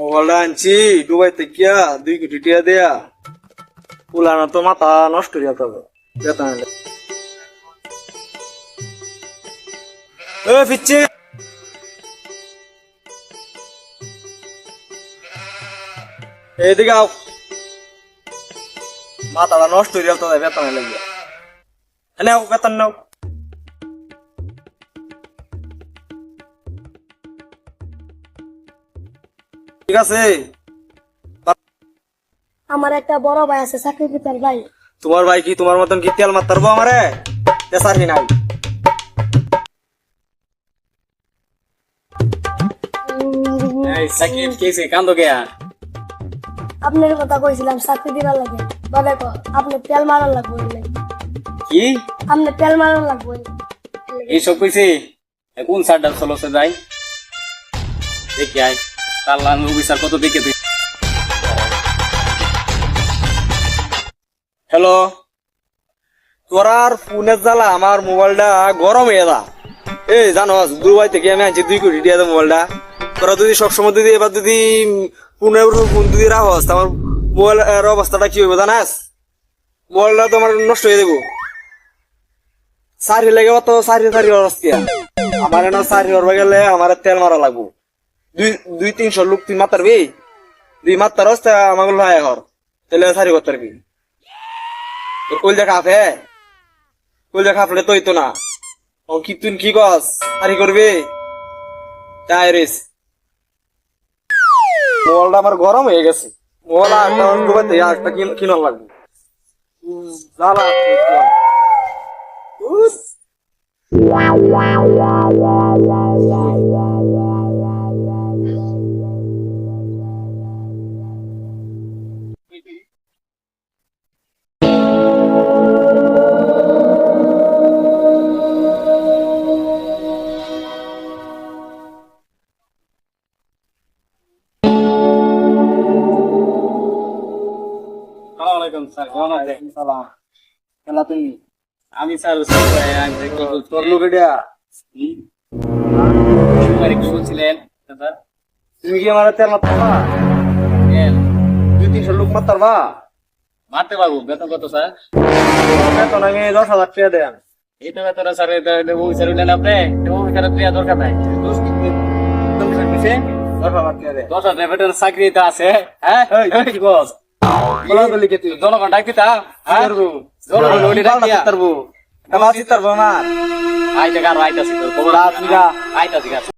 মোবাইলটা আনছি দুবাই থেকে 2 কোটি টাকা দেয়া পুলানা তো মাথা নষ্ট হয়ে যেতে হবে বেতন হলে। পিচ্ছে এইদিকে আও, মাথাটা নষ্ট হয়ে যেতে হবে বেতন হলে। নাও বেতন নাও। ঠিক আছে, আমার একটা বড় ভাই আছে চাকরি পিতার ভাই। তোমার ভাই কি তোমার মতন কি তেল মারতে পারবো আমারে? তেসারি নাই। এই সাকিব কেসে কান্দো গয়া আপনার কথা কইছিলাম চাকরি দিবার লাগে, বলে কো আপনি তেল মারার লাগবে বলে। কি আপনি তেল মারার লাগবে। এইসব কইছে কোন সারটা চলছে যাই দেখি আয় তার লান অফিসার কত দেখে তুই। হ্যালো, তোরার ফোনের জ্বালা আমার মোবাইলটা গরম হয়ে যা। এই জানোস দুবাই থেকে আমি আনছি 2 কোটি টাকা মোবাইলটা। তোরা যদি সবসময় যদি এবার যদি ফোনের ফোন যদি রাখস আমার মোবাইলের অবস্থাটা কি হইব জানাস? মোবাইলটা তো আমার নষ্ট হয়ে দেবো। সারি লেগে তো সারি অবস্থা আমার এনে সারি হরবে গেলে আমার তেল মারা লাগবো। 200-300 লোক তুই মাতারবি, 2 মাত্রার অবস্থা আমার ভাই হর তাহলে সারি করতে পারবি। কইল দেখা ফে কইল দেখা ফলে তুই তো না ও কি তুই কি কস সারি করবি টাইরিস। মোবাইলটা আমার গরম হয়ে গেছে। মোবাইল একটা কিনা লাগবে জ্বালা। ওয়ালাইকুম স্যার কেমন আছেন? সালাম। কেলা তুমি আমি স্যার তোর লোক এটা কি বলছিলেন দাদা? তুমি কি আমার তেল মারতে পারবা? 200-300 লোক মারতে পারবা? মারতে পারবো। বেতন কত স্যার? বেতন আমি 10,000 টাকা দেন। এই তো বেতন স্যার অফিসার হইলেন আপনি অফিসার দেওয়া দরকার নাই। 10,000 টাকা দেন। 10,000 বেতন চাকরি তো আছে। হ্যাঁ কি বস বলা বলি কে তুই জনগণ ডাক দিতা জনগণ ওলি ডাক দিয়া পারবো না। আইতে কার আইতাছি তোর খবর আইতাছি